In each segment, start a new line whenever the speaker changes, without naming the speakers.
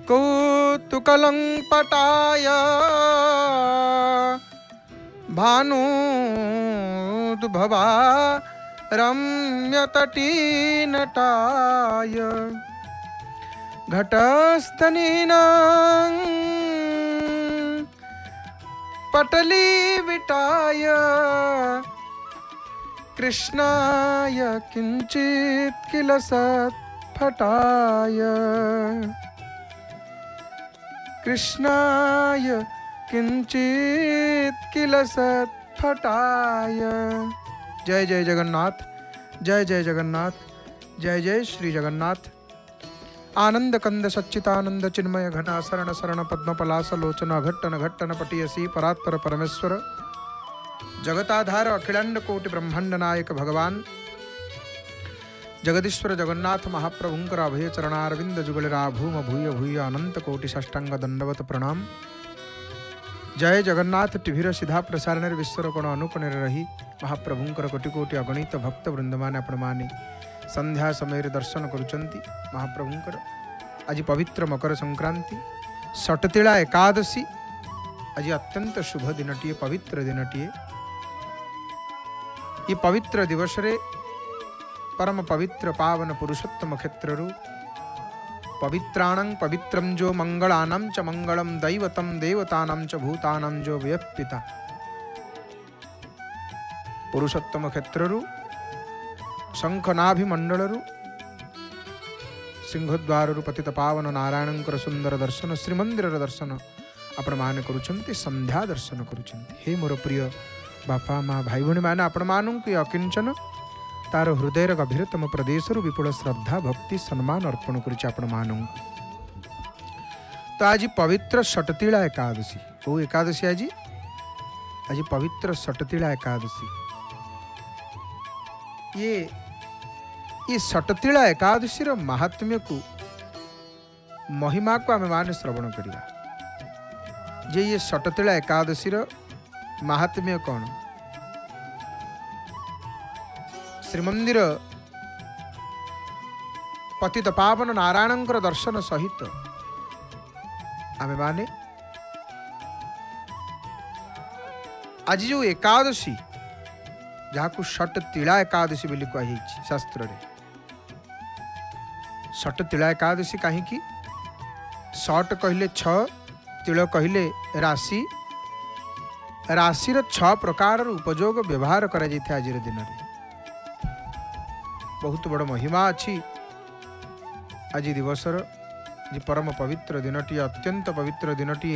कौतुकलं पटाय भानुद्भवा रम्यतटीनटाय घटस्थनीनां पटलीविटाय कृष्णाय किंचित् किल सत्फटाय कृष्णाय किंचित् किल सत्फटाय। जय जय जगन्नाथ, जय जय जगन्नाथ, जय जय श्री जगन्नाथ। आनंद कंद सच्चितानंद चिन्मय घना शरण शरण पद्मपलास लोचन घट्टन घट्टन पटियसी परात्पर परमेश्वर जगताधार अखिलांड कोटि ब्रह्मांड नायक भगवान जगदीश्वर जगन्नाथ महाप्रभुंकर अभय चरणारविंद जुगलरा भूम भूय भूय अनंत कोटि साष्टांग दंडवत प्रणाम। जय जगन्नाथ टीवीर सीधा प्रसारण विश्वर कोण अनुकोण रही महाप्रभुंकर कोटि कोटि अगणित भक्त वृंद मैंने आपण मैंने संध्या समय दर्शन करुचंती महाप्रभुंकर। आज पवित्र मकर संक्रांति सटतिला एकादशी आज अत्यंत शुभ दिनटीए पवित्र दिनटीए। ये पवित्र दिवस रे परम पवित्र पावन पुरुषोत्तम क्षेत्रु पवित्राणं पवित्रं जो मंगलानां च मंगलम दैवतं देवतानां च भूतानां जो व्यपिता पुरुषोत्तम क्षेत्रु शंखनाभिमंडलु सिंहद्वारु पतित पावन नारायणंकर सुंदर दर्शन श्रीमंदिर दर्शन आपण माने करुछंती संध्या दर्शन करुछंती। हे मोर प्रिय बापा माँ भाई भणी मैंने आपण मानक अकिंचन तार हृदय गभीरतम प्रदेश विपुल श्रद्धा भक्ति सम्मान अर्पण करूँ। तो आज पवित्र सटतिला एकादशी ओ एकादशी आज पवित्र सटतिला एकादशी। ये सटतिला एकादशी महात्म्य को महिमा को आम मान श्रवण करिया जे ये सटतिला एकादशी महात्म्य कौन। श्रीमंदिर पतित पावन नारायणंकर दर्शन सहित आमे माने आज जो एकादशी जहाँ को सटतिला एकादशी बोली कही शास्त्र रे सटतिला एकादशी कहीं सट कहले छ तिल कहले राशि राशिर 6 प्रकार उपयोग व्यवहार करा जाइथे आज दिन रे बहुत बड़ महिमा अच्छी आज दिवसर जी परम पवित्र दिनटी अत्यंत पवित्र दिनटी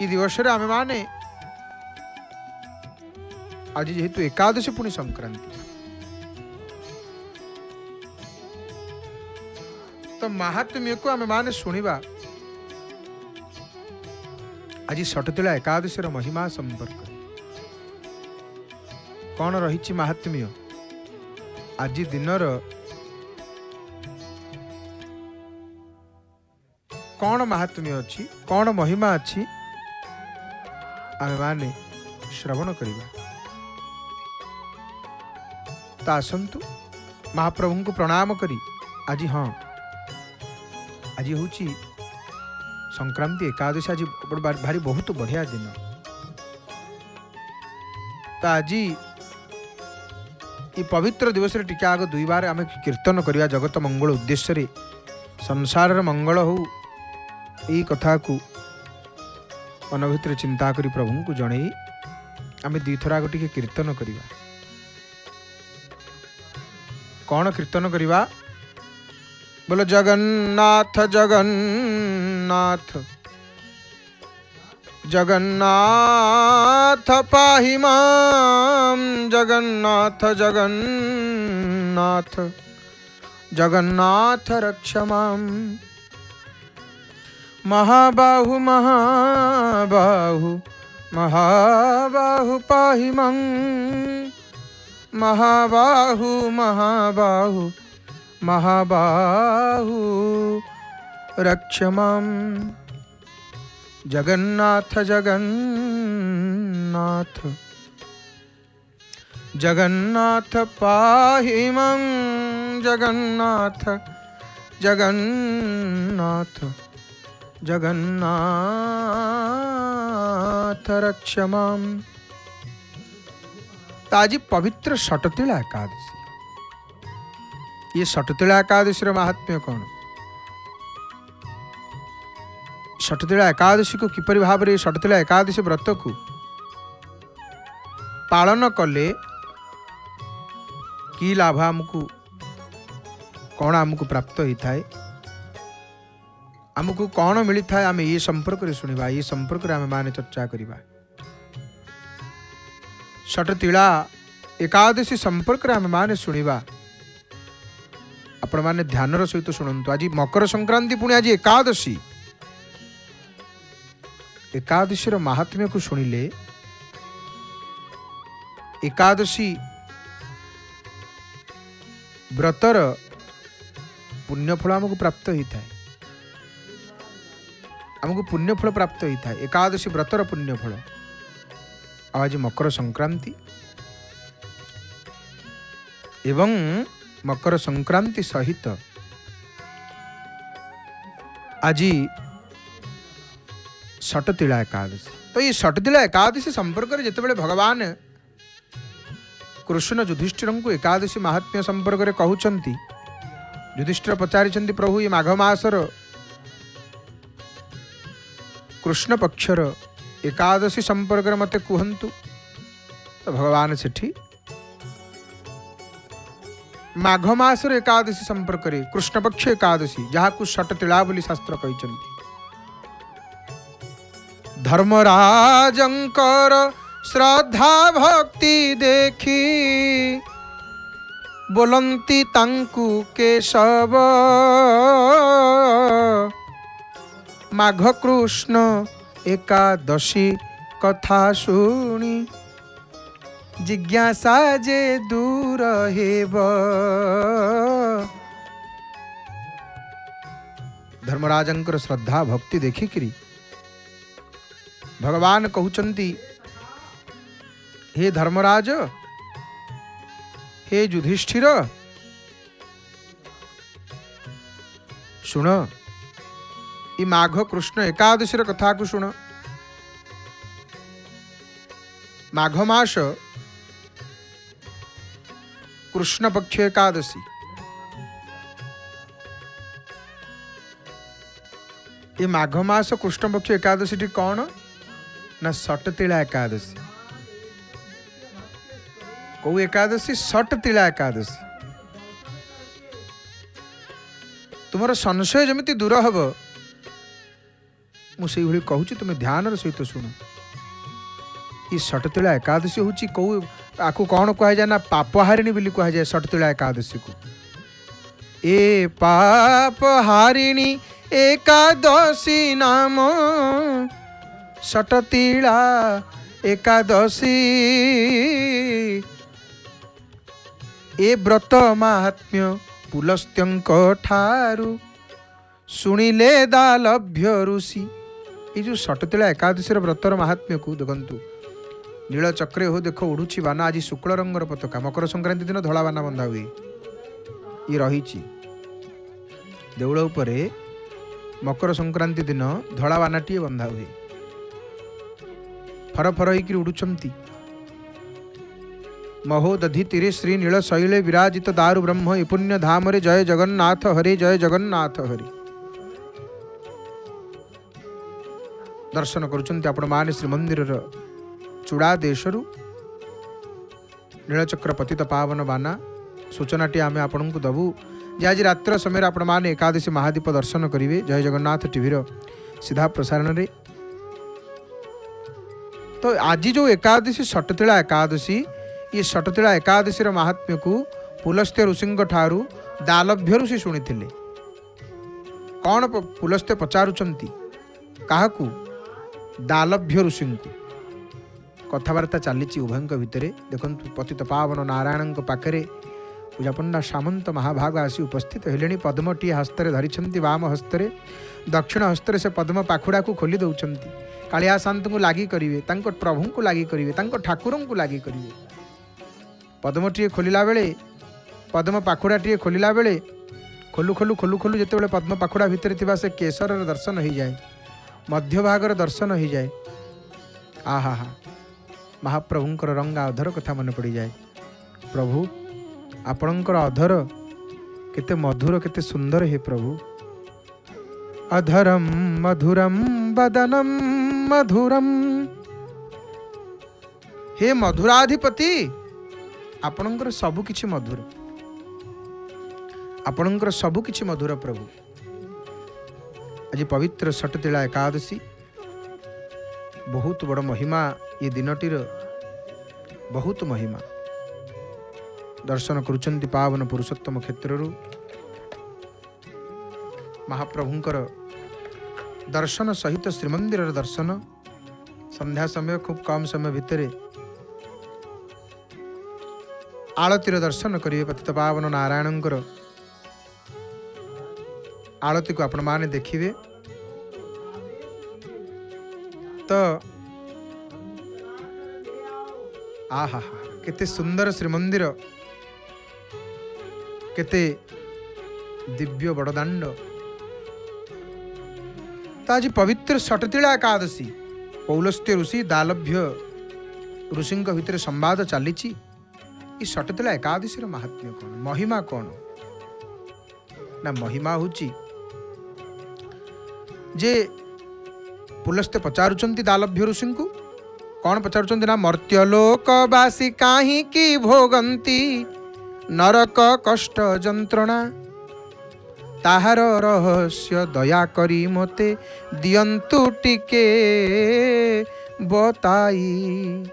ये दिवस आम माने आज जेहेतु एकादशी पुणी संक्रांति तो महात्म्य को आम माने शुणा आज सटतिला एकादशी महिमा संपर्क कौन रही महात्म्य आज दिनर कौन महात्म्य अच्छी कौन महिमा अच्छी आमे माने श्रवण करिबा। तो आसंतु महाप्रभु को प्रणाम करी आज हाँ आज हूँ संक्रांति एकादशी आज भारी बहुत बढ़िया दिन। तो आज ये पवित्र दिवस रे टिके आग 2 बार आम कीर्तन करिया जगत मंगल उद्देश्य रे संसार मंगल हो यही कथा को मन भितर चिंता करी प्रभु को जन आम 2 थर आग टिके कीर्तन करिया। कौन कीर्तन करिवा बोलो जगन्नाथ जगन्नाथ जगन्नाथ पाहि मां जगन्नाथ जगन्नाथ जगन्नाथ रक्ष मां महाबाहु महाबाहु महाबाहु पाहि मां महाबाहु महाबाहु महाबाहु रक्ष मां जगन्नाथ जगन्नाथ जगन्नाथ पाहि मां जगन्नाथ जगन्नाथ जगन्नाथ रक्ष माम। तो आज पवित्र षटतिला एकादशी। ये षटतिला एकादशी महात्म्य कौन? षटतिला एकादशी को किपरि भाव रे षटतिला एकादशी व्रत को पालन कले कि लाभ आमको कौन आमको प्राप्त होता है, आमको कौन मिलता है, आम ये संपर्क रे सुनिबा, ये संपर्क रे आम माने चर्चा करिबा। षटतिला एकादशी संपर्क रे आम माने सुनिबा। आपण माने ध्यानर सहित शुणु। आज मकर संक्रांति पुणी आज एकादशी। एकादशी महात्म्य को शुणिले एकादशी व्रतर पुण्यफल आमको प्राप्त होता है, आमको पुण्यफल प्राप्त होता है। एकादशी व्रतर पुण्यफल। आज मकर संक्रांति एवं मकर संक्रांति सहित आज षटतिला एकादशी। तो ये षटतिला एकादशी संपर्क में जितेबाला भगवान कृष्ण युधिष्ठिर को एकादशी महात्म्य संपर्क में कहउचंती, युधिष्ठिर पचारिचंती प्रभु ये माघ मासर कृष्ण पक्षर एकादशी संपर्क में मते कहंतु। तो भगवान सेठी माघ मासर एकादशी संपर्क में कृष्ण पक्ष एकादशी जहाँ को षटतिला बोली शास्त्र कहते। धर्मराजंकर श्रद्धा भक्ति देखी बोलंती तांकु केशव, माघ कृष्ण एकादशी कथा शुणी जिज्ञासा जे दूर हेब। धर्मराजंकर श्रद्धा भक्ति देखिकरी भगवान कहउचंती, हे धर्मराज, हे युधिष्ठिर, सुन ये माघ कृष्ण एकादशी कथा को सुन। माघ मास कृष्ण पक्ष एकादशी। ये माघ मास कृष्ण पक्ष एकादशी टी कौन ना षटतिला एकादशी। कौ एकादशी? षटतिला एकादशी। तुमर संशय जमिति दूर हब मुझे भली कहूँ, तुम्हें ध्यान सहित शुण। ये षटतिला एकादशी हूँ कौ आपको कौन कह जाए ना पापहारिणी बोली कह जाए षटतिला एकादशी को। ए पापहारिणी एकादशी नाम षटतिला एकादशी। ए व्रत महात्म्य पुलस्त्यंक ठारू शुणिले दालभ्य ऋषि। ये जो षटतिला एकादशी व्रतर महात्म्य को देखु। नील चक्रे हो देख उड़ुची बाना। आज शुक्ल रंगर पताका। मकर संक्रांति दिन धला बाना बंधा हुए। ये रही देउल उपरे मकर संक्रांति दिन धला बानाटी बंधा हुए। फर फर होकर उड़ुचंती। महोदधि तीरे श्री नील शैले विराजित दारु ब्रह्म ए पुण्य धाम रे जय जगन्नाथ हरे, जय जगन्नाथ हरे। दर्शन करुचंती आपण माने श्रीमंदिर चूड़ा देशरु नीलचक्र पतित पावन बाना सूचनाटी आम आपण को दबू जे आज रात्र समय आपण माने एकादशी महादीप दर्शन करेंगे जय जगन्नाथ टीवी सीधा प्रसारण रे। तो आज जो एकादशी षटतिला एकादशी, ये षटतिला एकादशी महात्म्य को पुलस्त्य ऋषि ठारू दालभ्य ऋषि शुणी। कौन पुलस्त्य पचारुचंती क्या? दालभ्य ऋषि को कथबार्ता चली उभय भितर। देखु पतित पावन नारायण पाखे पूजापंडा सामंत महाभाग आसी उपस्थित हेले। पद्मटी हस्तरे धरी वाम हस्तरे, दक्षिण हस्तरे से पद्म पाखुड़ा को खोली दौरान कालिया शांत को लगी करेंगे, प्रभु को लगी करेंगे, ठाकुर को लगी करेंगे। पद्मटी खोलला बेले, पद्म पाखुड़ाटी खोलला बेले खोलु खोलु खोलु खोलु जिते पद्म पाखुड़ा भितर थिबा से केशर दर्शन हो जाए, मध्य भागर दर्शन हो जाए। आहा हा, महाप्रभुंकर रंगा अधर कथा मन पड़ जाए। प्रभु आपणकर अधर केते मधुर केते सुंदर हे प्रभु। अधरम मधुरम वदनम मधुरम, हे मधुराधिपति आपणकर सबु किछि मधुर, आपणकर सबु किछि मधुर प्रभु। आज पवित्र षटतिला एकादशी, बहुत बड़ महिमा ये दिनटीर, बहुत महिमा। दर्शन करुचंती पावन पुरुषोत्तम क्षेत्रु महाप्रभुंकर दर्शन सहित श्रीमंदिर दर्शन। संध्या समय खूब कम समय भितर आलतीर दर्शन करिए। पतित पावन नारायणंकर आलती को आपण माने देखिए तो आहा केते सुंदर श्रीमंदिर, केते दिव्य बड़दाण्ड। तो आज पवित्र षटतिला एकादशी, पौलस्त्य ऋषि दालभ्य ऋषि भितर संवाद चली। षटतिला एकादशी महात्म्य कौन, महिमा कौन ना? महिमा होची जे पुलस्त्य पचारुचंती दालभ्य ऋषि को कौन पचारुचंती ना, मर्त्यलोकवासी काहे की भोगंती नरक कष्ट जंत्रणा, ताहार रहस्य दया करी मते दियंतु टिके बताई।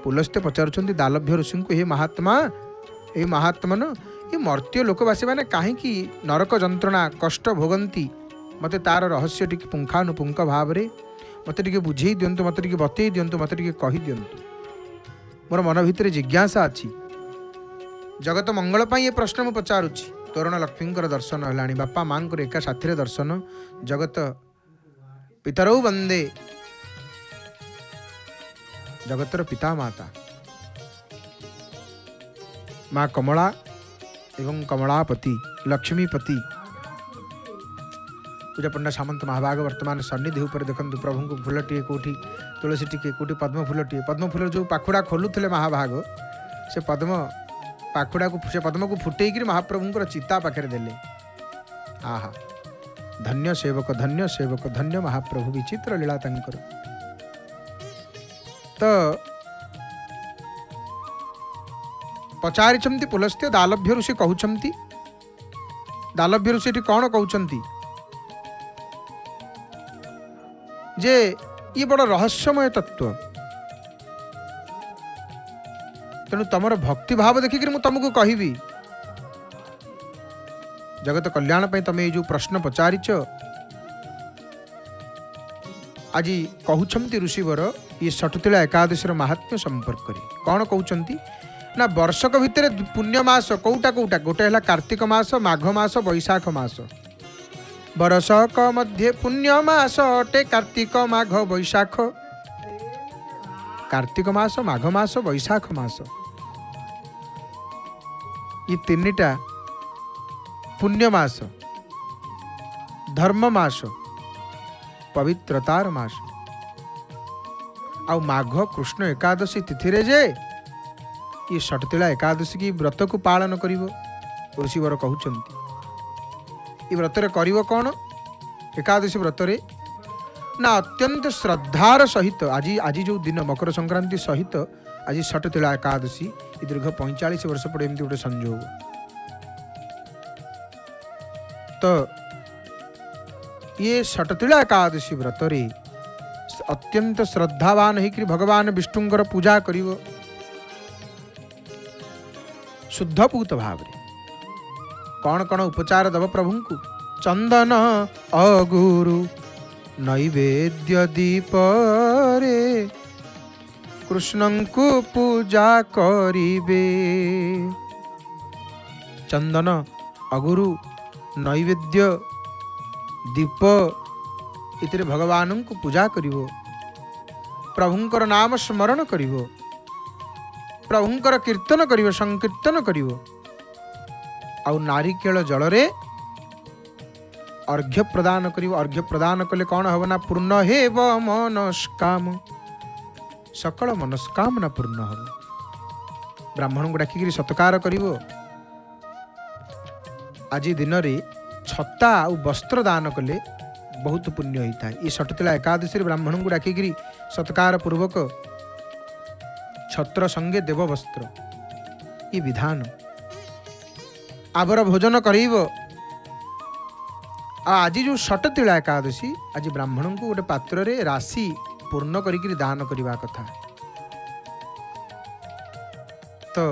पुलस्त्य पचारुचंती दालभ्य ऋषि को, हे महात्मा, हे महात्मा न ये मर्त्य लोकवासी मैंने कहीं नरक जंत्रणा कष्ट भोगंती, मते तार रहस्य टी पुंखानुपुंख भाव में मते टी बुझे दिंतु, मते टी बतई दिंतु, मते टी कही दिंतु। मोर मन भितर जिज्ञासा अच्छी। जगत मंगल पाई ये प्रश्न मु पचारुची। तोरण लक्ष्मी दर्शन है, बापा माँ एका साथी दर्शन। जगत पितरौ वंदे, जगतर पिता माता माँ कमला एवं कमलापति लक्ष्मीपति पूजा पंडा सामंत महाभाग वर्तमान सन्निधि उपर देखंतु प्रभु को फूलटे कौटी तुलसी टिके कौटी पद्म फूलटे। पद्म फूल जो पाखुड़ा खोलुले महाभाग से पद्म पाखुड़ा को से पद्म को फुटेक महाप्रभुंर चिता पाखे देले। आहा धन्य सेवक धन्य महाप्रभु विचित्र लीला तंकर। तो पचारिचंती पुलस्त्य दालभ्य ऋषि कहउचंती, दालभ्य ऋषि कौन कहउचंती जे ये बड़ रहस्यमय तत्व, तेणु तमर भक्ति भाव देखिक तुमको कहबी। जगत कल्याण पे तमे ये जो प्रश्न पचारिच आज कहउछंती ऋषिवर ये षटतिला एकादशी महात्म्य संपर्क करी कौन कहउछंती ना, वर्षक भितर पुण्य मास कौटा कौटा, गोटे है कार्तिक मास, माघ मास, बैशाख मास। वर्षक मध्य पुण्य मास अटे कार्तिक माघ बैशाख। कार्तिक मास, माघ मास, बैशाख मास, ये तीनटा पुण्य मास, धर्म मास, पवित्रतार मास। आउ माघ कृष्ण एकादशी तिथि रे जे ये षटतिला एकादशी की व्रत को पालन करिवो ऋषिवर कहउचंती। ये व्रत रे करिवो कौन? एकादशी व्रत रे ना अत्यंत श्रद्धार सहित आज जो दिन मकर संक्रांति सहित आज षटतिला एकादशी ये दीर्घ 45 वर्ष पड़े एमती गोटे संजोग। तो ये षटतिला एकादशी व्रत रे अत्यंत श्रद्धावान होकर भगवान विष्णुंकर पूजा करिवो शुद्धपूत भाव रे। कौन कौन उपचार दब प्रभु को? चंदन अगुरु नैवेद्य दीप रे कृष्ण को पूजा करिबे। चंदन अगुरु नैवेद्य दीप इतरे भगवान को पूजा करिवो, प्रभुंकर नाम स्मरण करिवो, प्रभुंकर कीर्तन करिवो, संकीर्तन करिवो। आउ नारिकेल जलरे अर्घ्य प्रदान करिवो। अर्घ्य प्रदान कले कौन हब ना पूर्ण हेब मनस्काम, सकल मनस्कामना पूर्ण हब। ब्राह्मण को डाकिक सत्कार करिवो। आज दिन में छता आ वस्त्र दान कले बहुत पुण्य होता है। ये सटतिला एकादशी ब्राह्मण को डाकिक सत्कार पूर्वक छत्र संगे देव वस्त्र ये विधान आबर भोजन करेब। आज जो सटतिला एकादशी आज ब्राह्मण को गोटे पात्र रे राशि पूर्ण करिक दान करने कथा। तो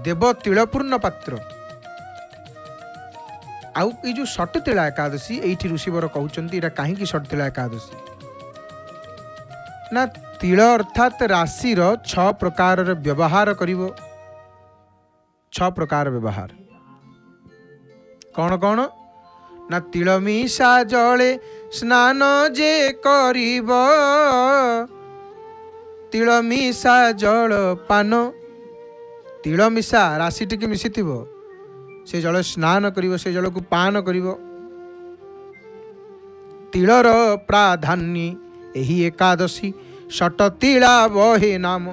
देव तिलपूर्ण पात्र आउ ये जो सटतिला एकादशी ये ऋषिवर कहते यहाँ कहीं सटतिला एकादशी ना तिल अर्थात राशिर 6 प्रकार व्यवहार करिवो। 6 प्रकार व्यवहार कौन कौन ना तिल मिशा जले स्नान जे करिब, तिल मिशा जल पान। तिल मिशा राशि टिके मिसी से जल स्नान करिवो, से जल को पान करिवो। तिलर प्राधान्य यही एकादशी सटतिला बहे नाम।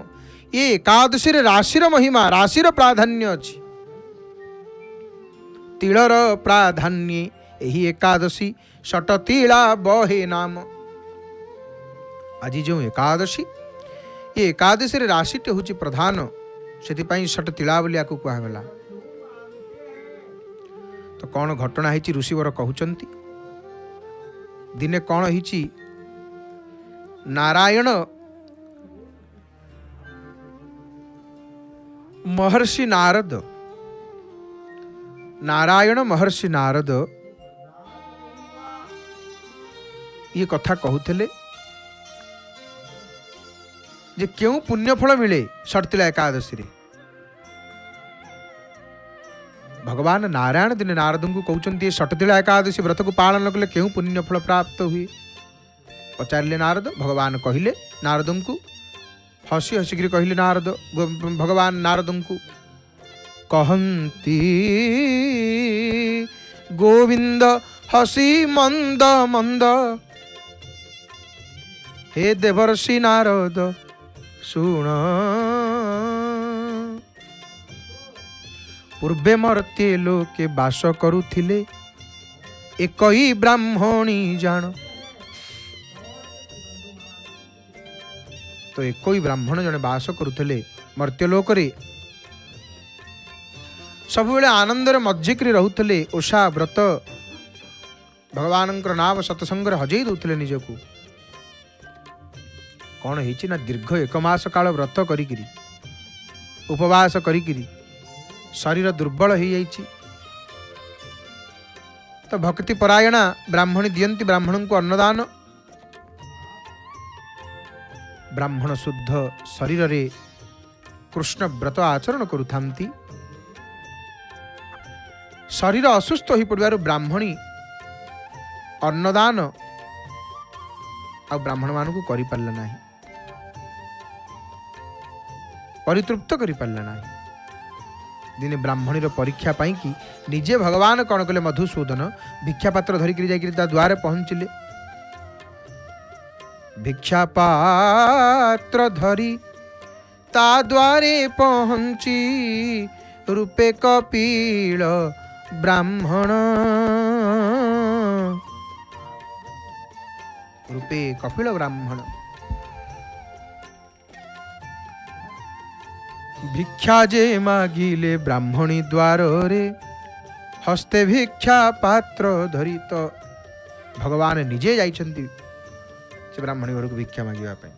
ये एकादशी राशिर महिमा राशिर प्राधान्य अच्छी। तिलर प्राधान्य यही एकादशी सटतिला बहे नाम। आज जो एकादशी ये एकादशी राशिटे हूँ प्रधान से सटतिला बोली आपको कहगला। तो कौन घटना है ऋषिवर कहते दिने कौन है नारायण महर्षि नारद, नारायण महर्षि नारद ये कथा कहते जे क्यों पुण्यफल मिले सटतिला एकादशी रे। भगवान नारायण दिन नारद को कहते सटतिला एकादशी व्रत को पालन कले क्यों पुण्यफल प्राप्त हुए। पचारे नारद, भगवान कहले नारद को हसी हसिक कहले नारद, भगवान नारद को कहती गोविंद हसी मंद मंद, हे देवर्षि नारद सुण। पूर्वे मर्त्य लोके बास करुथिले एक ही ब्राह्मणी जान। तो एक ही ब्राह्मण जने बास करुथिले मर्त्यलोक रे। सब बेले आनंदर मज्जिक्री रहूथिले। ओषा व्रत भगवान नाम सत्संग हजई दउथिले निजको। कौन है ना दीर्घ 1 मास काल व्रत करिकिरी उपवास करिकिरी शरीर दुर्बल हो जाइछि। तो भक्ति परायणा ब्राह्मणी दियंती ब्राह्मण को अन्नदान। ब्राह्मण शुद्ध शरीर रे कृष्ण व्रत आचरण करुथांती। शरीर असुस्थ हो पड़ार ब्राह्मणी अन्नदान आ ब्राह्मण मानू करि पारला नाही, परितृप्त करि पारला नाही। दिने ब्राह्मणीर परीक्षा पाई कि निजे भगवान कौन कले मधुसूदन भिक्षा पात्र धरिक जा द्वारे पहुँचले। भिक्षा पात्र धरी ता द्वारे पहुँची रूपे कपिल ब्राह्मण। रूपे कपिल ब्राह्मण भिक्षा जे मागिले ब्राह्मणी द्वार रे हस्ते भिक्षा पात्र धरी। तो भगवान निजे जाइछंती से ब्राह्मणी घर को भिक्षा मागिबा पई।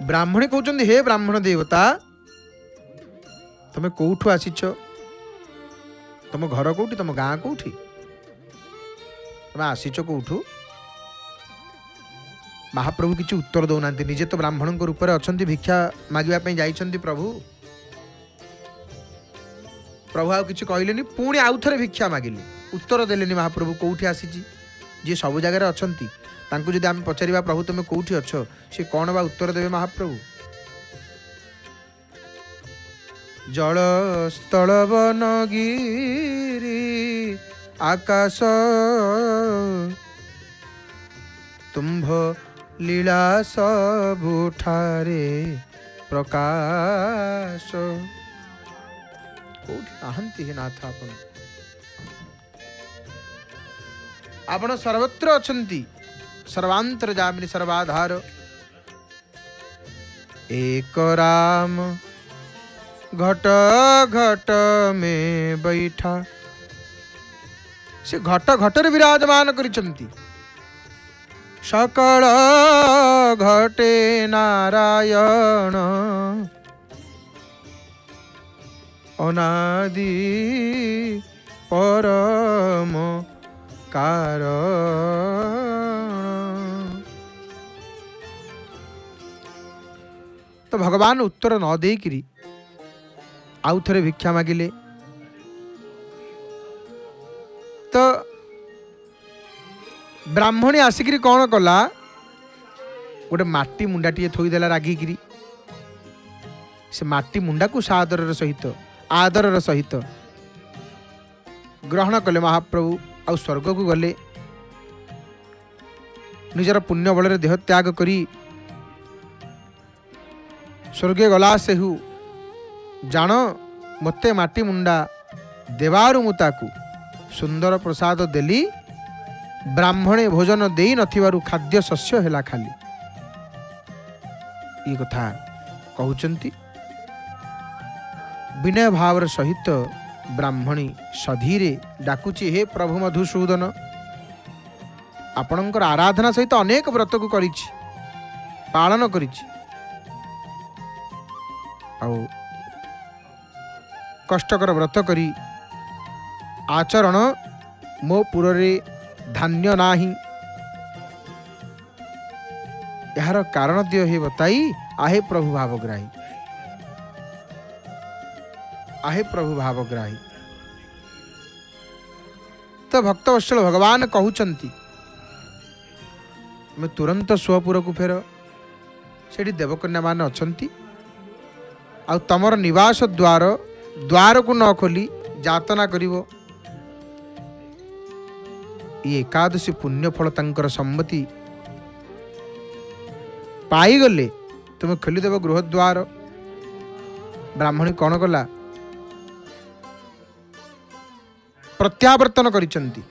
ब्राह्मणी कहउछंती हे ब्राह्मण देवता तमे कोठु आसीछ, तम घर कोठी, तम गाँ कोठी, तमे आसीछ कोठु। महाप्रभु किसी उत्तर दौना निजे तो ब्राह्मण रूप में अच्छा भिक्षा मागिबा जाइछंती प्रभु। प्रभु आ किसी कहले पुणी आउ थे भिक्षा मागिले उत्तर देले महाप्रभु कौटी आसी जी सब जगह अच्छा जदि आम पचार प्रभु तुम कौटी अच्छ सी कौन बा उत्तर देवे महाप्रभु। जल स्थल वन गिरी आकाश तुम्भ लीला सबुठारे प्रकाश। कोठी हे नाथ आपण सर्वत्र अछंती, सर्वांतर्यामिनी सर्वाधार। एक राम घट घट में बैठा, से घट घट रे विराजमान करिसंती। सकल घटे नारायण अनादि परम कारण। तो भगवान उत्तर न देकिरी आउ थरे भिक्षा मागिले। तो ब्राह्मणी आसिकी कौन कला, गोटे माटी मुंडाटी थोईदेला रागिकी। से माटी मुंडा को सादर सहित आदर सहित ग्रहण कले महाप्रभु। आ स्वर्ग को गले, निजर पुण्य बल देह त्याग करी स्वर्गे गला से हु जान मते माटी मुंडा देवारु मुताकू सुंदर प्रसाद देली। ब्राह्मणे भोजन देई नथिबारु खाद्य शस्य हेला खाली। ये कथा कहउचंती। विनय भावर सहित ब्राह्मणी सधीरे डाकुची, हे प्रभु मधुसूदन, आपणकर आराधना सहित अनेक व्रत को करिछि, पालन करिछि। आउ कष्टकर व्रत करी आचरण मो पुररे धान्य नाही। यार कारण दियो हे बताई। आहे प्रभु भावग्राही, आहे प्रभु भावग्राही। तो भक्त वत्सल भगवान कहउचंती, मैं तुरंत स्वपुर को फेर, सेठी देवकन्या मान अछंती। आ तमर निवास द्वार द्वार को न खोली जातना करिवो। ये एकादशी पुण्य फल तंकर सम्मति पाई गले तुम खोलीदेव गृह द्वार। ब्राह्मणी कौन कला, प्रत्यावर्तन करिचंती।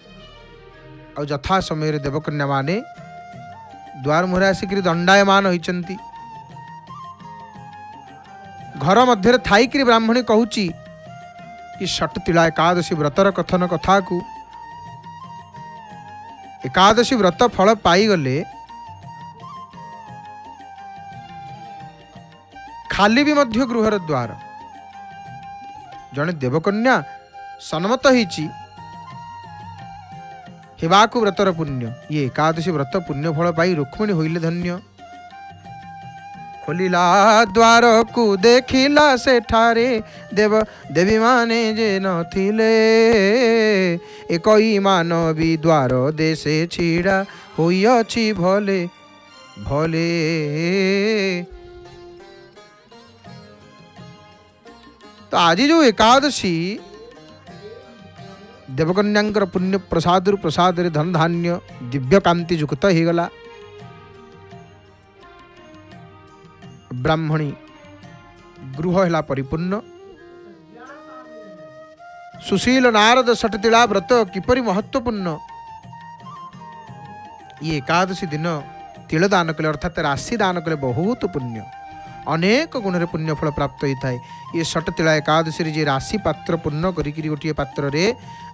आ यथा समय देवकन्या माने द्वार मुहरे आसिक दंडायमान होइचंती। घर मध्य थाईकरी ब्राह्मणी कहूची कि षटतिला एकादशी व्रतर कथन कथा को, एकादशी व्रत फल पाई गले खाली भी मध्य गृहर द्वार। जने देवकन्या सन्मत होइची हेबाकु व्रतर पुण्य। ये एकादशी व्रत पुण्य फल पाई रुक्मिणी होइले धन्य। खोलिला द्वार को देखिला सेठारे देव देवी माने जे नथिले। एकई मानवी द्वार देशे छिड़ा होइअछि भले भले। तो आज जो एकादशी देवकन्यांकर पुण्य प्रसाद प्रसाद धन धान्य दिव्य कांति युक्त हो गला। ब्राह्मणी गृह है परिपूर्ण। सुशील नारद षटतिला व्रत किपरि महत्वपूर्ण। ये एकादशी दिन तिल दान कले अर्थात राशि दान कले बहुत पुण्य, अनेक गुण पुण्य फल प्राप्त होता है। ये षटतिला एकादशी जे राशि पात्र पूर्ण करी गोटे पात्र रे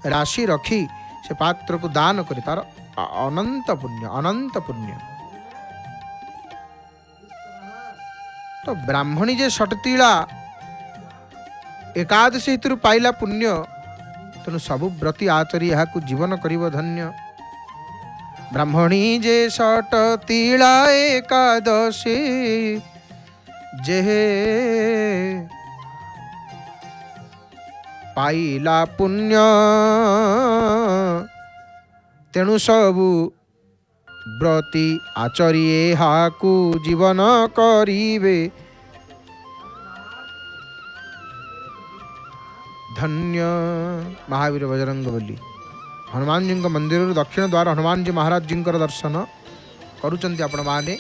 राशि रखी से पात्र को दान करे तार अनंत पुण्य, अनंत पुण्य। तो ब्राह्मणी जे षटतिला एकादशी हितु पाइला पुण्य, तेणु सबु व्रती आचरी यहाँ जीवन करिव धन्य। ब्राह्मणी जे षटतिला एकादशी जेहे पाइला पुण्य, तेणु सबु व्रती आचरिए हाकु जीवन करिवे। धन्य महावीर बजरंग बली। हनुमान जी मंदिर दक्षिण द्वार हनुमान जी महाराज जी दर्शन करुचंती आपण माने।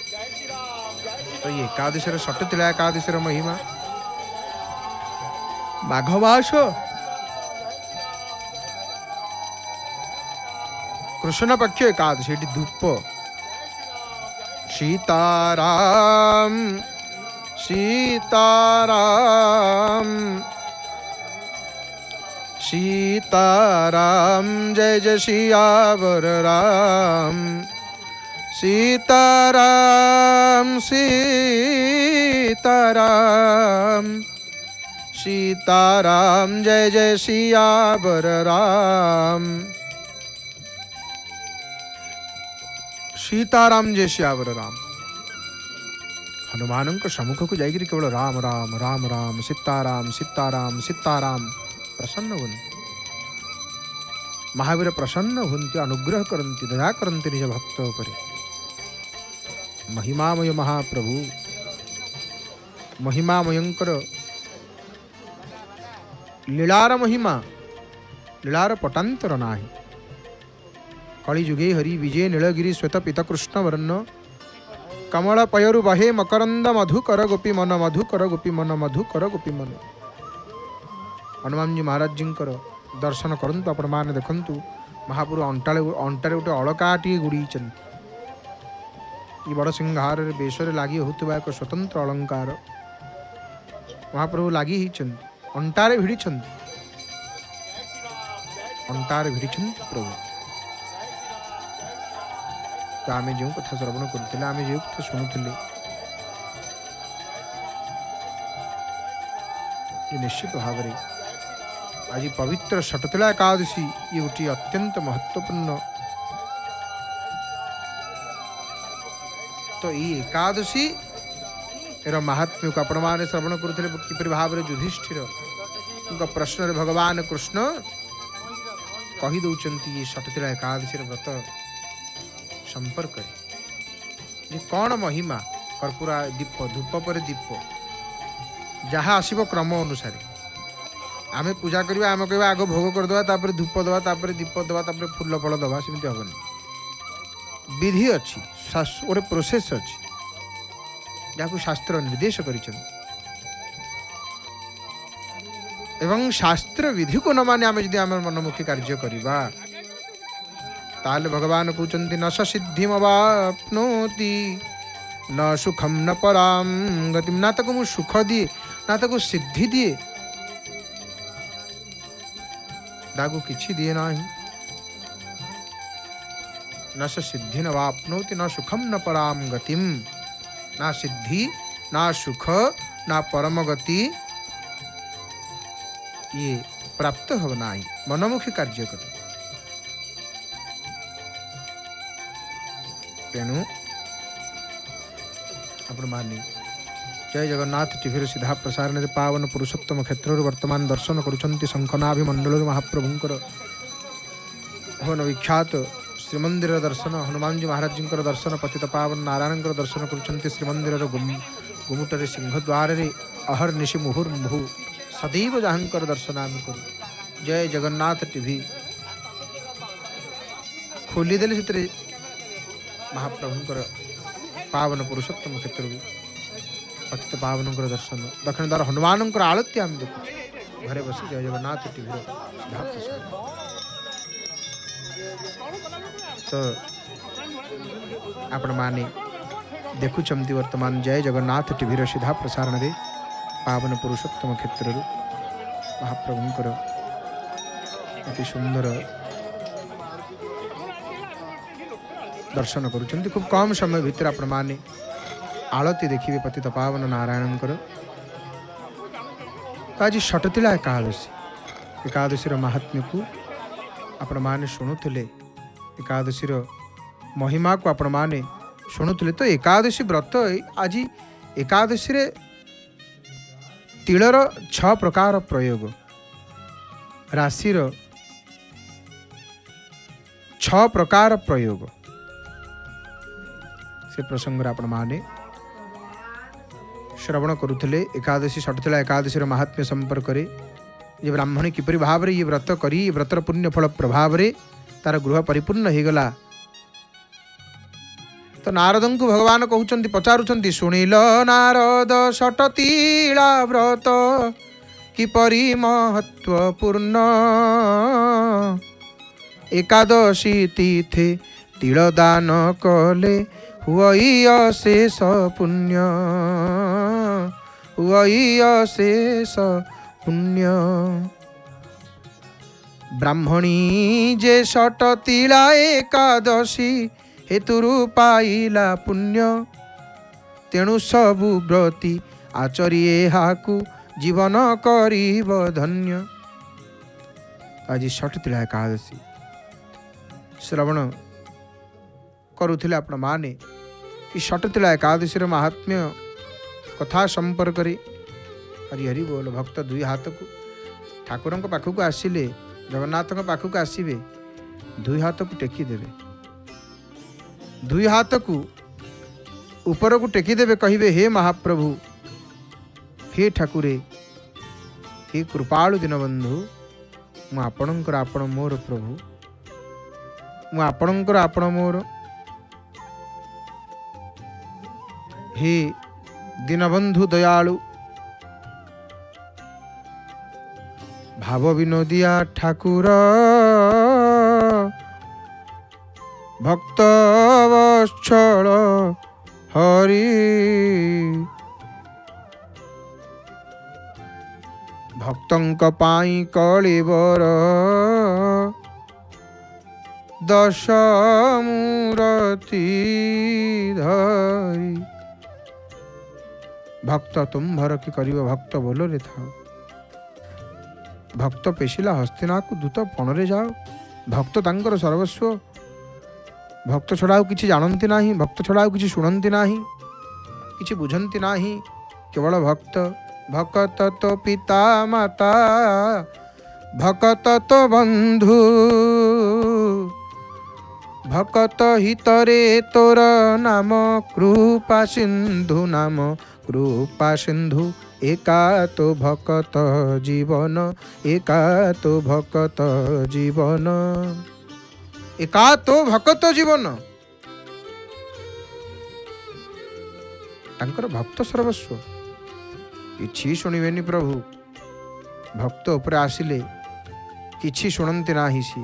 तो ये एकादशी सटुतिला एकादशी महिमा माघमास कृष्ण पक्ष एकादशी धूप सीताराम सीताराम सीताराम जय जय सियावर राम सीताराम सीताराम सीताराम जय जय सियावर राम सीताराम जय सियावर राम। हनुमान सम्मुख को जाकर केवल राम राम राम राम सीताराम सीताराम सीताराम प्रसन्न हुंती। महावीर प्रसन्न हुंती, अनुग्रह करती, दया करती निज भक्त उपरि। महिमामय महाप्रभु महिमामयंकर लीलार महिमा लीलार पटांतर नाही। कलिजुगे हरि विजय नीलगिरी श्वेत पीत कृष्ण वर्ण कमल पयरु बहे मकरंद मधुकर गोपी मन मधुकर गोपी मन मधुकर गोपी मन। हनुमान जी महाराज जी दर्शन करंतु आपण माने देखंतु महापुरु अंटारे गोटे अलकाटी गुड़ी बड़ सिंहार बेशरे लगी होता एक स्वतंत्र अलंकार महाप्रभु लगी अंटारे भिड़ी अंटारे भिड़ी प्रभु। तो आम जो कथा श्रवण करुले आम जो कथा शुणुले निश्चित भाव में आज पवित्र षटतिला एकादशी ये गोटे अत्यंत महत्वपूर्ण। तो ये एकादशी महात्म्य को आपण मैंने श्रवण करुले किपर भाव में युधिष्ठिर प्रश्न भगवान कृष्ण कहीदौं ये षटतिला एकादशी व्रत संपर्क ये कौन महिमा कर्पूरा दीप धूप पर दीप जहाँ आसब क्रम अनुसार आम पूजा करवा आम कह आग भोग करदे धूप दवा दीप दवा फूल फल दवा सेमती हेनी विधि अच्छी गोटे प्रोसेस अच्छी जहाँ शास्त्र निर्देश कर शास्त्र विधि को न माने आम जदि आम मनमुखी कार्य करवा ताले भगवान कहते न स सिद्धिमवाप्नोति न सुखम न पराम गतिम। ना तक मु सुख दिए ना तक सिद्धि दिए दागु किछि दिए नाही। न स सिद्धि न वाप्नोति न सुखम न पराम गतिम। ना सिद्धि ना सुख ना परम गति ये प्राप्त हो नाही मनमुखी कार्य कर। तेणु आपण मानी जय जगन्नाथ टीवी सीधा प्रसारण पावन पुरुषोत्तम क्षेत्र वर्तमान दर्शन करुछंती शंखनाभिमंडल महाप्रभुंकर भवन विख्यात श्रीमंदिर दर्शन हनुमान जी महाराज जी दर्शन पतित पावन नारायण दर्शन करुछंती। श्रीमंदिर गुमुटर सिंहद्वार अहर निशि मुहुर्मुहु सदैव जहाँकर दर्शन आम करूँ। जय जगन्नाथ टीवी खोलीदेले से महाप्रभुंकर पावन पुरुषोत्तम क्षेत्र पतित पावन दर्शन दक्षिण द्वार हनुमान आलती आम देखु घरे बस जय जगन्नाथ टीवी। तो आपण माने देखुचंती वर्तमान जय जगन्नाथ टीवी सीधा प्रसारण रे पावन पुरुषोत्तम क्षेत्र महाप्रभुंकर अति सुंदर दर्शन करुछंती। खूब कम समय भितर आपण माने आलती देखिए पतित पावन नारायण। तो आज षटतिला एकादशी महात्म्य को आपण माने शुणुले एकादशी महिमा को आपण माने शुणुले। तो एकादशी व्रत आज एकादशी तिलर 6 प्रकार प्रयोग राशि 6 प्रकार प्रयोग से प्रसंग आपण माने श्रवण करुले एकादशी षटतिला एकादशी महात्म्य संपर्क रे ये ब्राह्मणी किपरि भाव ये व्रत करी व्रतर पुण्यफल प्रभाव तार गृह परिपूर्ण हो गला। तो नारद को भगवान कहते पचारुंट शुणिल नारद षटतिला व्रत किपरि महत्वपूर्ण एकादशी तिथे तिलदान कले हुई अशेष पुण्य हुई अशेष पुण्य। ब्राह्मणी जे षटतिला एकादशी हेतुरु पाइला पुण्य तेणु सबु व्रती आचरी एहाकु जीवन करिब धन्य। आज षटतिला एकादशी श्रवण करुथिले आपण माने कि षटतिला एकादशी महात्म्य कथा संपर्क रे हरि हरि बोल। भक्त दुई हाथ को ठाकुर पाखक आसिले जगन्नाथ पाखक आसबे दुई हाथ को टेकी देवे दुई हाथ को ऊपर को टेकी देवे कहिबे हे महाप्रभु हे ठाकुरे हे कृपालु दीनबंधु मु आपणकर आपण मोर प्रभु मु आपणकर आपण मोर हे दीनबंधु दयालु भाव विनोदिया ठाकुर भक्त वत्सल हरि भक्तंक पाई कलिवर दश मूरति धरी। भक्त तुम भर की करिव भक्त बोलो रे था भक्त पेशिला हस्तिना को दूत पणरे जाओ। भक्त तांकर सर्वस्व भक्त छड़ा किसी जानती ना भक्त छड़ा किसी शुणती ना किसी बुझंती ना केवल भक्त भक्त तो पिता माता भक्त तो बंधु भक्त हितरे तोर नाम कृपा सिंधु नाम कृपा सिंधु एका तो भक्त जीवन एका तो भक्त जीवन एका तो भक्त जीवन तांकर भक्त सर्वस्व किछि शुणिबेनि प्रभु भक्त ऊपर आसिले किछि शुणंती नाही सी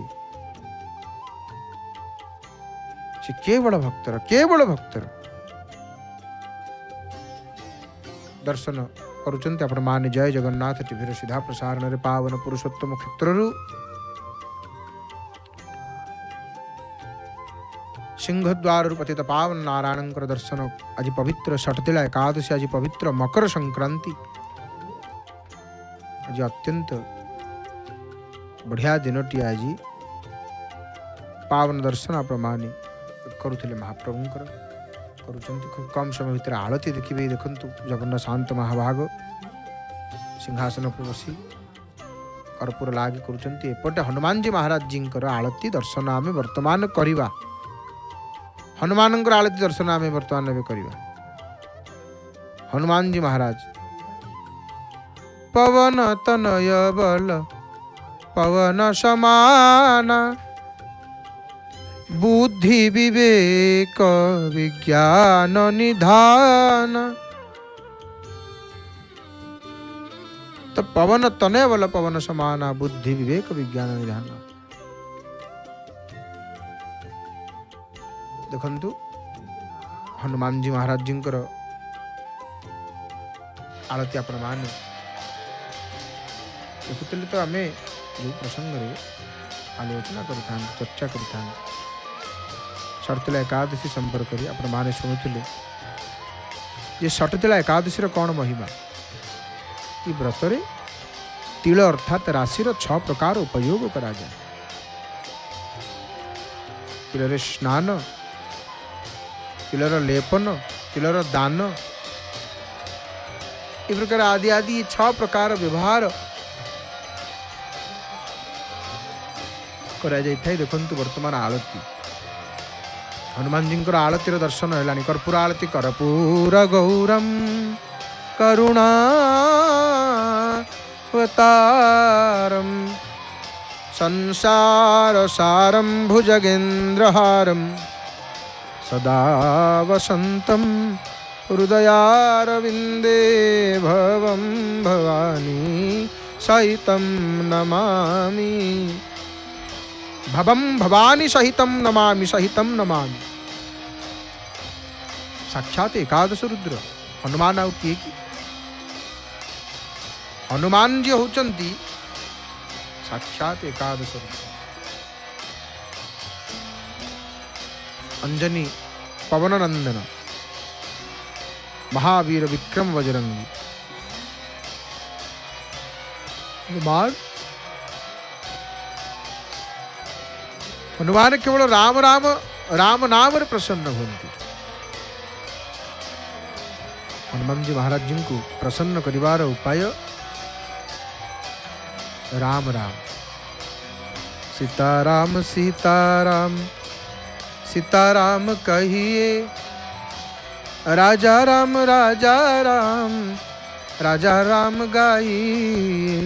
केवल भक्तर दर्शन करुचंती आपण माने। जय जगन्नाथ टीवी सीधा प्रसारण रे पावन पुरुषोत्तम क्षेत्रु सिंहद्वार पतित पावन नारायण दर्शन आज पवित्र षटतिला एकादशी आज पवित्र मकर संक्रांति आज अत्यंत बढ़िया दिनटी आज पावन दर्शन आप माने करुले महाप्रभुंकर करुचंती खूब कम समय भितर आलती देखिए देखंतु जगन्नाथ शांत महाभाग सिंहासन पर बसी कर्पूर लागे करुचंती एपटे हनुमान जी महाराज जी आलती दर्शन आम वर्तमान करवा हनुमान आलती दर्शन आम वर्तमान करवा। हनुमान जी महाराज पवन तनय बल पवन समान बुद्धि विवेक विज्ञान निधान। तो पवन तनय बल पवन समान बुद्धि विवेक विज्ञान निधान। देखंतु हनुमान जी महाराज जी आलती आपण मान देखुले तो आम जो प्रसंग आलोचना कर चर्चा कर षटतिला एकादशी संपर्क आपण माने शुणुले ये षटतिला एकादशी कौन महिमा ये व्रत रे तिल अर्थात राशि 6 प्रकार उपयोग करा जाए। तिलरे स्नान तिलर लेपन तिलर दान इस प्रकार आदि आदि 6 प्रकार व्यवहार करा जाए। देखंतु वर्तमान आलती हनुमान जी आलतीर दर्शन है कर्पूर आलती कर्पूर गौरम करुणा अवतारम संसारसारं भुजगेन्द्रहारं सदा वसन्तं हृदयारविन्दे भवं भवानी सहितं नमामि। भवं भवानी सहितं नमामि, सहितं नमामि। साक्षात एकादश रुद्र हनुमान आउ किए कि हनुमान जी होचंती साक्षात एकादश रुद्र। अंजनी पवन नंदन महावीर विक्रम बजरंगी। हनुमान केवल राम राम राम नाम प्रसन्न होती। हनुमान जी महाराज जी को प्रसन्न करिवार उपाय राम राम। सीताराम सीताराम सीताराम कहिए, राजा राम राजा राम राजा राम गाइए।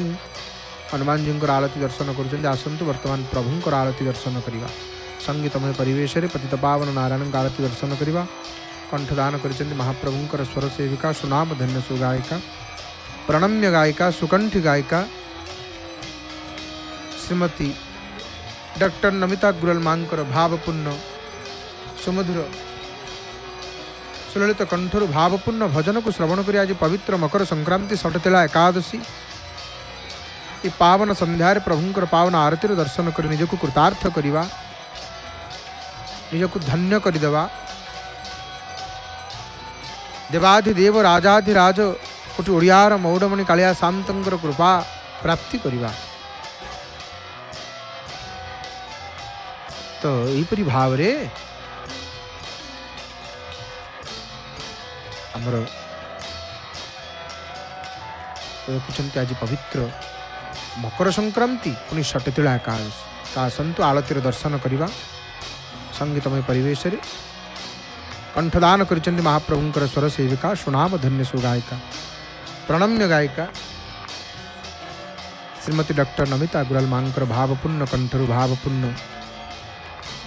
हनुमान जी को आरती दर्शन कर आसतु वर्तमान प्रभु आरती दर्शन करवा। संगीतमय परिवेश पतित पावन नारायण आरती दर्शन करवा। कंठदान कर महाप्रभुंकर स्वर सेविका सुनाम धन्य सुगायिका प्रणम्य गायिका सुकंठी गायिका श्रीमती डॉक्टर नमिता गुरल मांकर भावपूर्ण सुमधुर सुललित कंठर भावपूर्ण भजन को श्रवण कर आज पवित्र मकर संक्रांति षटतिला एकादशी ये पावन संध्यार प्रभुंकर पावन आरती दर्शन कर निजक कृतार्थ करवा, निजक धन्य करदेवा। देवाधिदेव राजाधिराज कोटि ओडियार मौडमणि कालिया शांतर कृपा प्राप्ति करवा। तो यहीपरि भाव रे आमर देखुंत आज पवित्र मकर संक्रांति पुणी षटतिला एकादशी तो आसतु आलतीर दर्शन करवा। संगीतमय परिवेश कंठदान कर महाप्रभुंकर स्वर सेविका सुनाम धन्य सुगायिका प्रणम्य गायिका श्रीमती डॉक्टर नमिता गुरल मांकर भावपूर्ण कंठरु भावपूर्ण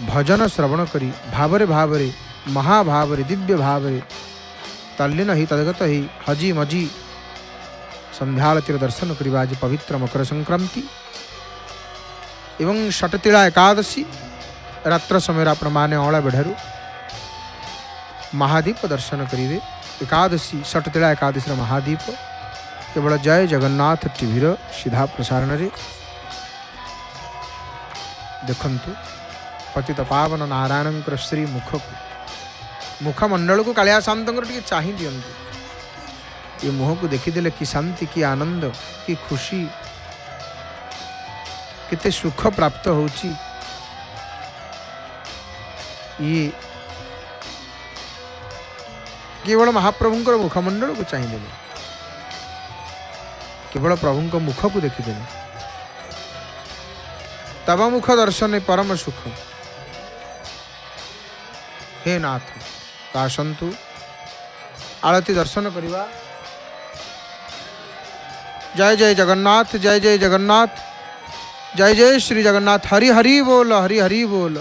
भजन श्रवण करी भावरे भावरे महाभावरे दिव्य भावरे तल्लीन ही तदगत ही हजी मजी संध्यालतीर दर्शन करवा। आज पवित्र मकर संक्रांति एवं षटतिला एकादशी रात्र समय प्रमाणे अला बेढ़ू महादीप दर्शन करेंगे। एकादशी षटतिला एकादशी महादीप केवल जय जगन्नाथ टीवी सीधा प्रसारण रे देखंतु पतित पावन नारायण श्री मुख को मुखमंडल को कालिया शांतर टे चाह दिंतु। ये मुह को देखीदे कि शांति कि आनंद कि खुशी केते सुख प्राप्त होची। ये केवल महाप्रभुंकर मुखमंडल को चाहिए, केवल प्रभु मुख को देखीदे तब मुख दर्शन परम सुख। हे नाथ आसतु आरती दर्शन करवा। जय जय जगन्नाथ जय जय जगन्नाथ जय जय श्री जगन्नाथ। हरि हरि बोल हरि हरि बोल।